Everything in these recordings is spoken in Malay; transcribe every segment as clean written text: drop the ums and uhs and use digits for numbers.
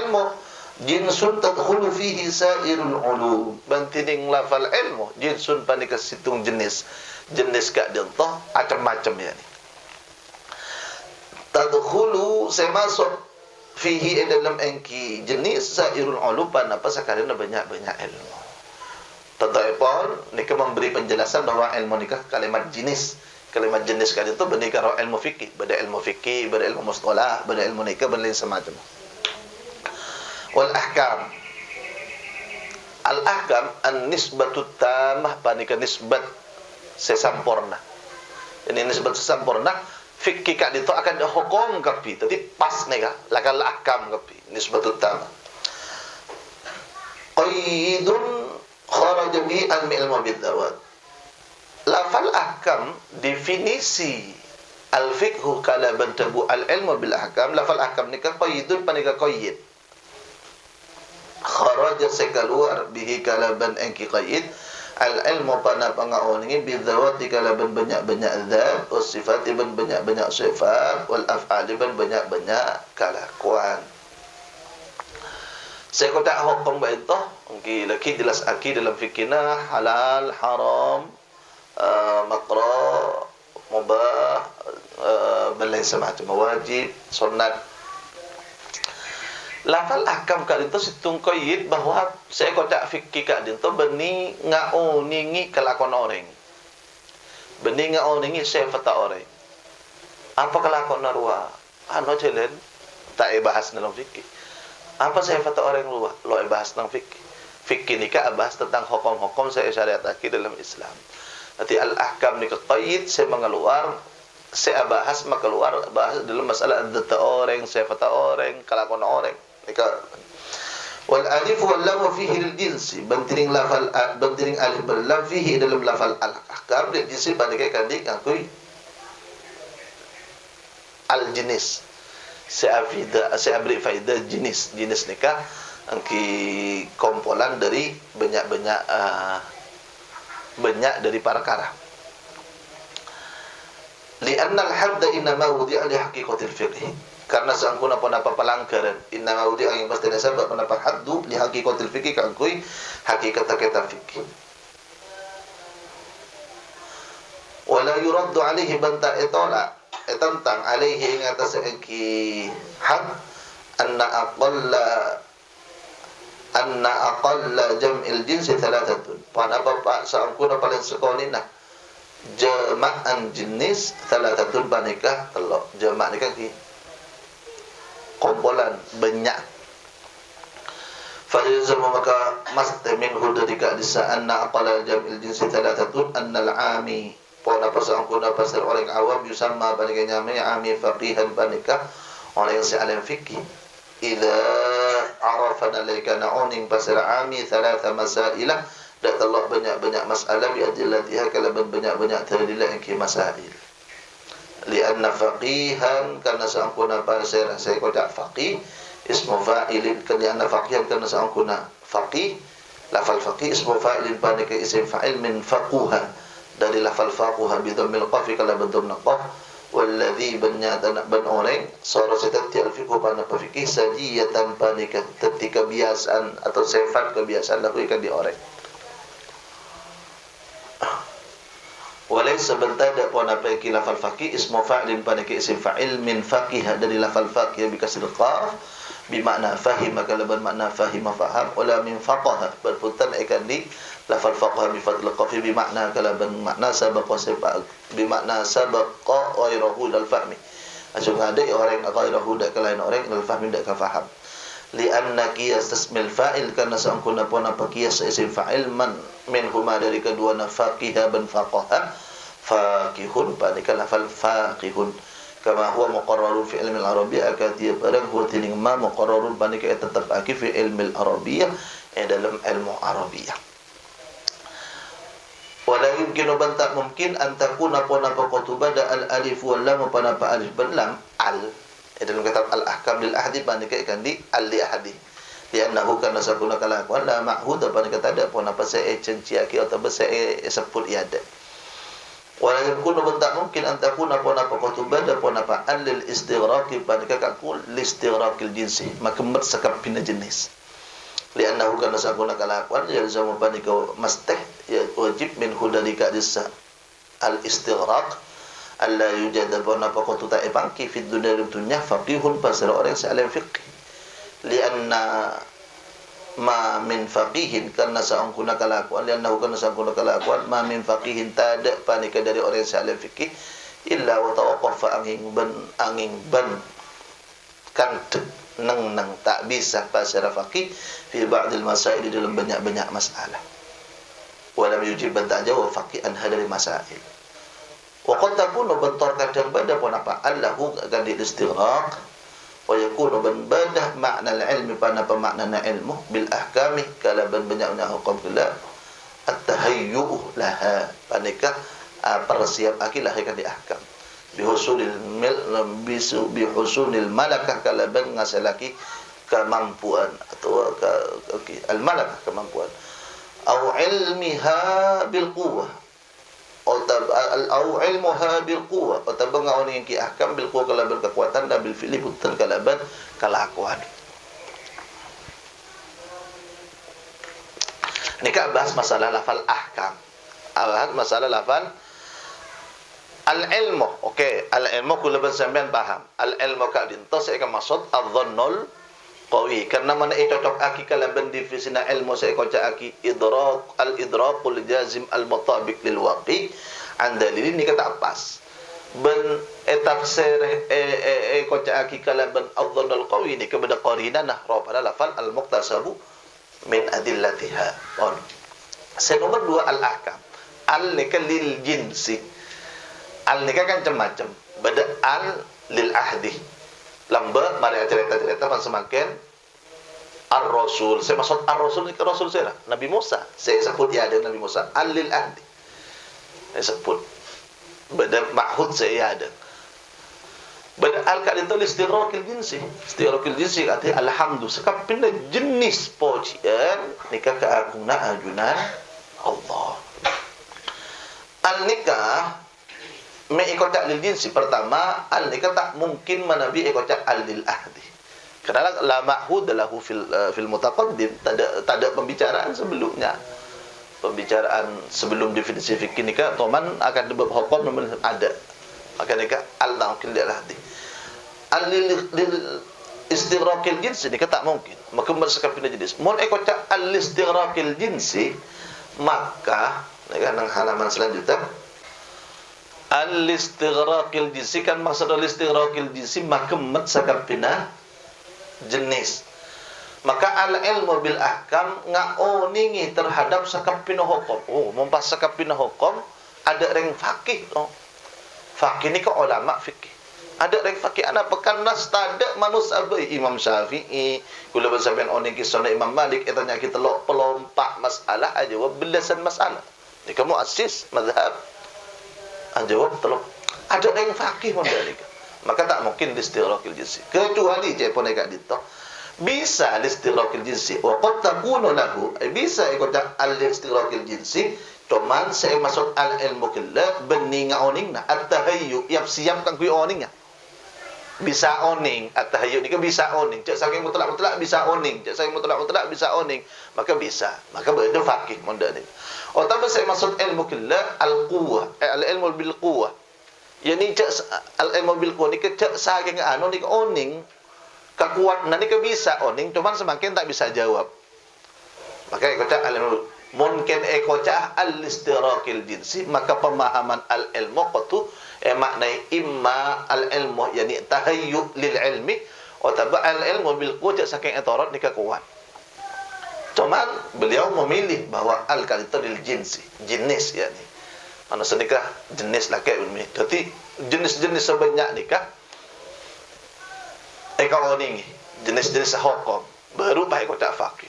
ilmu jinsun tadkhulu fihi sairul ulum. Bantining lafal ilmu jinsun panika situng jenis kak dintoh macam-macam ya ni. Tadkhulu saya masuk fihi dalam engki jenis sairul ulum apa sakarana banyak-banyak ilmu. Tetapi nika memberi penjelasan bahawa ilmu nikah kalimat jenis kali itu benika ro ilmu fikih, beda ilmu mustalah, beda ilmu nikah dan lain semacam. Wal ahkam. Al ahkam an-nisbatu tamah panika nisbat sesampurna. Ini nisbat sesampurna fikih kak itu akan dihukum kapi, tapi pas nika lakal ahkam kapi nisbatut tamah. Qaidun kharaja bi al-ilmu bid-dawat. Lafal ahkam definisi al-fiqhu kala bantabu al-ilmu bil ahkam. Lafal ahkam ni kan qaidun panika qaid. Kharaja sekaluar bihi kala ban engki qaid al-ilmu pana pangaoningi bid-dawat kala ban banyak-banyak zat, was-sifat ban banyak-banyak sifat, wal af'al ban banyak-banyak kelakuan. Saya kata hukum baik itu mungkin lagi jelas akid dalam fikihna halal, haram, makruh, mubah, belai semacam wajib, sunat. Lafal ahkam kat itu situng qaid bahawa saya kata fikih kat itu beni ngaoningi kelakuan orang. Beni ngaoningi sifat orang. Apa kelakuan narwa? Anu jelen tak bahas dalam fikih. Apa sifat orang luar? Lo bahas tentang fikih. Fikih ni ka bahas tentang hukum-hukum saya syariat akid dalam Islam. Nanti al-ahkam ni qaid saya mengeluar, saya bahas mengeluar bahas dalam masalah data orang, sifat orang, kelakuan orang. Nika wal alif wal lam fihi lil jinsi. Bantiring lafal bantiring alif bil lam fihi dalam lafal al-ahkam lil jinsi banding kandik akui al-jenis. Saya beri faedah jenis nikah angki kompolan dari banyak dari perkara. Lianna al-hadda innama wudi'a li haqiqatil fiqh. Karena sangkuna pun apa pelanggaran innama wudi'a yang pasti sebab pendapat haddu li haqiqatil fiqh kangkui hakikat fikih. Wala yuraddu alaihi banta itala tentang alaihi ing atas engki had anna aqalla jam'il jinsi thalathatun. Pada bapak sangkuna paling sekolina jama'an jenis thalathatun banikah telok jama' nikah ki kumpulan banyak. Fa yalzamu maka mastamin dari kadisa anna aqalla jam'il jinsi thalathatun anna al-'ami pada pasal kuna pasal orang awam yusamma baliknya ami faqihan banikah orang yang sealim fikih. Idza arafana laikana oning pasal ami thalatha masailah dak telok banyak masalah bi adillatiha kala banyak terdilai engki masail. Lianna faqihan karena sangkuna pasal saya kota faqih ismu fa'ilin karena faqihan karena sangkuna faqih lafal faqih ismu fa'ilin banikah isim fa'il min faquha dari lafal faquha bi dhammil qaf kala bentuk naqaf walladhi banyatan ban orang sara setati al-fiqh pana fikih sajiyatan panika ketika kebiasaan atau sifat kebiasaan lakukan di orang. Walai sebentar dak pun apa iki lafal faqih ismu fa'ilin panika isim fa'il min faqih dari lafal faqih bi kasr qaf bi makna fahima kala bermakna fahima faham wala min faqaha berputar akan di lafal faqah bi fathil qaf bi makna kala bermakna sabaqa sifat bi makna sabaqa ghairuhu dal fahmi. Asung ada orang ghairuhu dak lain orang dal fahmi dak faham. Li anna qiyas tasmil fa'il karena sangkuna pun apa qiyas isim fa'il man minhuma dari kedua nafaqiha ban faqaha faqihun panika lafal faqihun kama huwa muqarrarun fi ilmi al-arabiyyah akatiya barang huwa tiling ma muqarrarun panika tetap akif fi ilmi al-arabiyyah dalam ilmu arabiyyah. Wala yumkinu bantak mungkin antakuna pun apa qutubada al-alif wal lam pada apa alif dan lam al dalam kitab al-ahkam lil ahdi panika ikan di al li ahdi liannahu kana sakuna kalakuan la ma'hud panika tak ada pun apa saya cenciaki atau saya sebut iada wala yakunu bentak mungkin antakuna pona pakotubada pona pa alil istighraqi panika kakul listighraqil jinsi maka sakap pina jenis li'annahu kana sakuna kalakuan yalzamu panika mastah ya wajib min hudalika disa al istighraq alla yujada pona pakotuta ebangki fid dunya faqihun pasal orang salam fiqh li'anna ma min faqihin karena saungkuna kalakuan liannahu kana saungkuna kalakuan ma min faqihin tada panika dari orang yang salah fikih illa wa tawaqqafa angin ban kan nang tak bisa pasal faqih fi ba'dil masail di dalam banyak-banyak masalah walam yujib tak jawab faqih an hadari masail wa qad takunu bentor kadang pada pun apa allahu akan di istighraq wa yakunu badah makna al-ilmi pada pemaknaan ilmu bil ahkami kala banyak-banyak hukum kala at-tahayyu laha panika persiap akilah kan di ahkam bihusulil malakah kala ngasalaki kemampuan atau al-malakah kemampuan au ilmiha bil quwwah au ilmuha bil quwwah atau bangau ni ki ahkam bil quwwah kala berkekuatan dan bil fi'li putan kala kelakuan. Ni ka bahas masalah lafal ahkam. Bahas masalah lafal al-ilmu. Okey, al-ilmu kula sampean paham. Al-ilmu ka dintos saya maksud adh-dhannul qawi karena mana itu cocok aki kala definisi ilmu saya kocak aki al-idrakul jazim al-mutabiq lil waqi anda ini kata pas ben tafsir kocak aki kala adh-dhannul qawi ni kepada qarinana pada lafal al-muqtasabu min adillatiha on saya nomor 2 al-ahkam al-nikah lil jinsi al-nikah kan macam-macam beda al lil ahdi lamba mari cerita-cerita pan semakin ar-rasul saya maksud ar-rasul ni ke rasul saya Nabi Musa saya sebut ya ada Nabi Musa al-lil ahdi saya sebut beda ma'hud saya ada beda al-kad itu istighraqil jinsi arti alhamdu sekap pindah jenis pojian nikah keagungna ajunan Allah al-nikah mengikocak lil jinsi pertama al nikah tak mungkin manabi ikocak al lil ahdi kerana la ma'hud lahu fil mutaqaddim tak ada pembicaraan sebelumnya sebelum definisi fikih nikah toman akan dibab hukum ada maka nikah al mungkin lil ahdi al lil istighraqil jinsi nikah tak mungkin maka bersekap pindah jenis mun ikocak al istighraqil jinsi maka nikah nang halaman selanjutnya al-istighraqil jinsi kan maksud al-istighraqil jinsi makemet sakapina jenis maka al-ilmu bil ahkam ngaoningi terhadap sakapina hukum mempas sakapina hukum ada reng fakih fakih ni ke ulama fikih ada reng fakih ana pekan nas tada manus abai Imam Syafi'i kula bersabian oning kisah Imam Malik etanya kita pelompak masalah aja belasan masalah ni kamu asis mazhab jawab telok ada yang fakih mondalika maka tak mungkin listighraqil jinsi kecuali je pun dekat dito bisa listighraqil jinsi wa qad takunu lahu bisa ikut al-istighraqil jinsi cuman saya masuk al-ilmu killa bening oningna at-tahayyu yang siapkan kui oningnya bisa oning at-tahayyu ni ke bisa oning cak saking mutlak bisa oning cak saking mutlak bisa oning maka bisa maka benda fakih mondalika atau saya maksud ilmu killa al-quwwah al-ilmu bil quwwah yani cak al-ilmu bil quwwah ni ke cak saking anu ni ke oning kekuatan ni ke bisa oning cuman semakin tak bisa jawab maka ikocak al-ilmu mungkin ikocak al-istighraqil jinsi maka pemahaman al-ilmu qatu maknai imma al-ilmu yani tahayyu lil ilmi atau al-ilmu bil quwwah cak saking etarat ni ke kuat cuman beliau memilih bahwa al-kalimat lil jinsi jenis yani mana senikah jenis laki umi jadi jenis-jenis sebanyak nikah kalau ni jenis-jenis hukum baru baik kocak fakih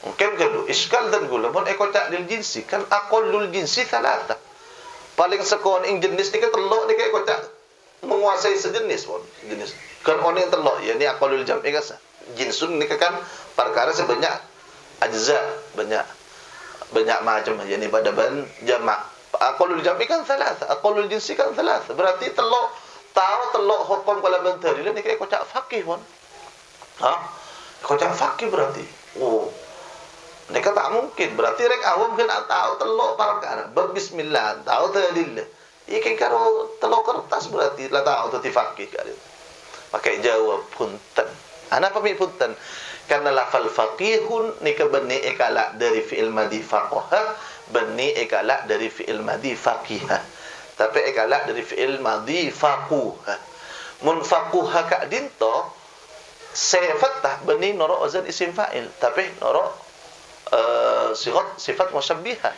mungkin gaduh iskal dan gula pun kocak lil jinsi kan aqallul jinsi talata paling sekon ing jenis nikah telok nikah kocak menguasai sejenis pun jenis kan oning telok yani aqallul jam'i kasa jinsun nikah kan perkara sebanyak ajza banyak macam yani pada ban jamak Aqallul jam'i kan thalatha, aqallul jinsi kan thalatha. Berarti tahu telok hukum kala bentari ni kira kocak fakih pun. Ha? Kocak fakih berarti. Oh. Mereka tak mungkin. Berarti rek awam kan tahu telok perkara. Berbismillah, tahu tahlil. Ikan karo telok kertas berarti lah tahu tu fakih kali. Pakai jawab punten. Ana pamit punten. Karena lafal faqihun ni kebeni ikala dari fi'il madhi faqaha, beni ikala dari fi'il madhi faqiha. Tapi ikala dari fi'il madhi faquha. Mun faquha ka dinto sifat tah beni noro wazan isim fa'il, tapi noro sifat musyabbihah.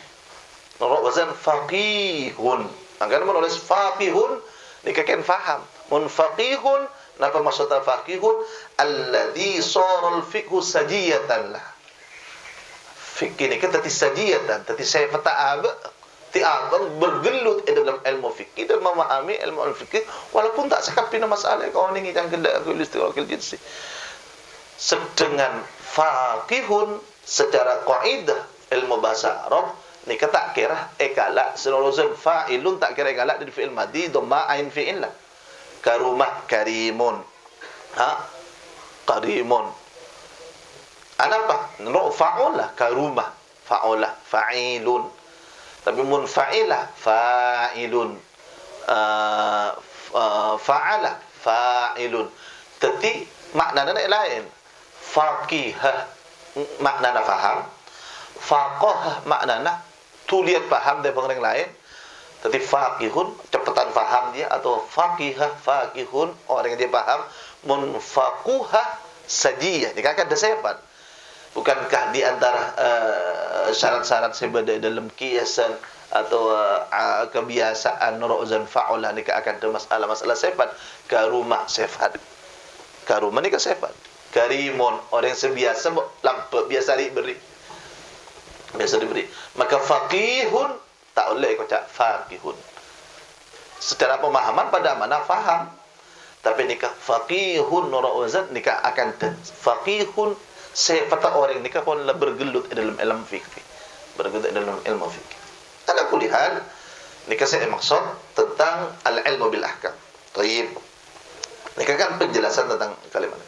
Noro wazan faqihun. Makanya menulis faqihun ni kakek faham. Mun faqihun napa maksudnya faqihun? Alladhi saral fiqhu sajiyatan lah. Fikih ni kan tadi sajiyatan, tadi saya fata'ab, ti'abang bergelut dalam ilmu fikih dan memahami ilmu fikih walaupun tak sekapina masalah kau ni yang gendak aku istiqlal jinsi. Sedangkan faqihun secara kaidah ilmu bahasa Arab ni tak kira ikala senuruzan fa'ilun tak kira ikala dari fi'il madhi dhamma ain fi'il lah. Karumah karimun. Ha? Karimun. Apa? Fa'ulah karumah. Fa'ulah fa'ilun. Tapi mun fa'ilah fa'ilun. Fa'ala fa'ilun. Tapi maknanya lain. Faqihah maknanya faham. Faqahah maknanya tuliat faham dari orang lain. Tapi faqihun cepatan faham dia atau faqihah faqihun orang yang dia faham. Mun faquhah sajiyah ni kan ada sifat. Bukankah di antara syarat-syarat sebagai dalam kiasan atau kebiasaan nuruzan fa'ula ni akan ada masalah sifat. Karumah sifat. Karumah ni kan sifat. Karimun orang yang sebiasa lampu biasa diberi. Biasa diberi. Maka faqihun tak boleh kocak faqihun. Secara pemahaman pada mana faham. Tapi nikah faqihun nuruzan nikah akan faqihun sifat orang nikah pun bergelut dalam ilmu fikih. Bergelut dalam ilmu fikih. Ala kulli hal nikah saya maksud tentang al-ilmu bil ahkam. Baik. Nikah kan penjelasan tentang kalimat.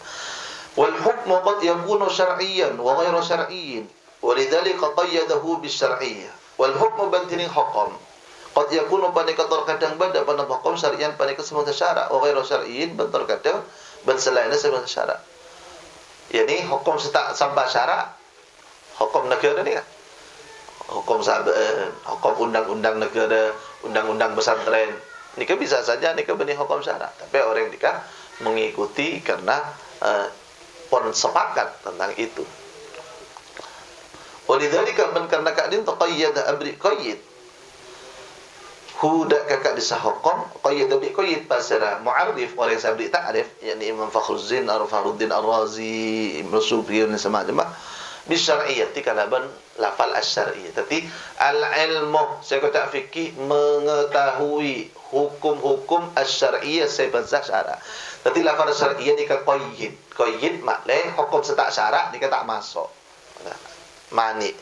Wal hukmu qad yakunu syar'iyyan wa ghairu syar'iyyin. Walidzalika qayyadahu bis syar'iyyah. Wal hukmu bantini hukum. Qad yakunu panika terkadang bada pada hukum syar'iyan panika semua syarat wa ghairu syar'iyyin bentar kadang ban selainnya semua syarat. Yani hukum sampai syarat hukum negara ni kan. Hukum hukum undang-undang negara, undang-undang pesantren. Nikah bisa saja nikah benih hukum syarat, tapi orang nikah mengikuti karena pun sepakat tentang itu. Walidzalika man kana kadin taqayyada amri qayyid. Huda kakak disah hukum qayyid bi qayyid pasara mu'arrif orang sabri ta'rif yakni Imam Fakhruddin Ar-Fakhruddin Ar-Razi Ibnu Sufyan sama jemaah bisyar'iyyati kalaban lafal asy-syar'iyyah. Tapi al-ilmu saya kata fikih mengetahui hukum-hukum asy-syar'iyyah sebab syarat. Tapi lafal syar'iyyah dikata qayyid. Qayyid maknanya hukum setak syarat dikata tak masuk. Mani.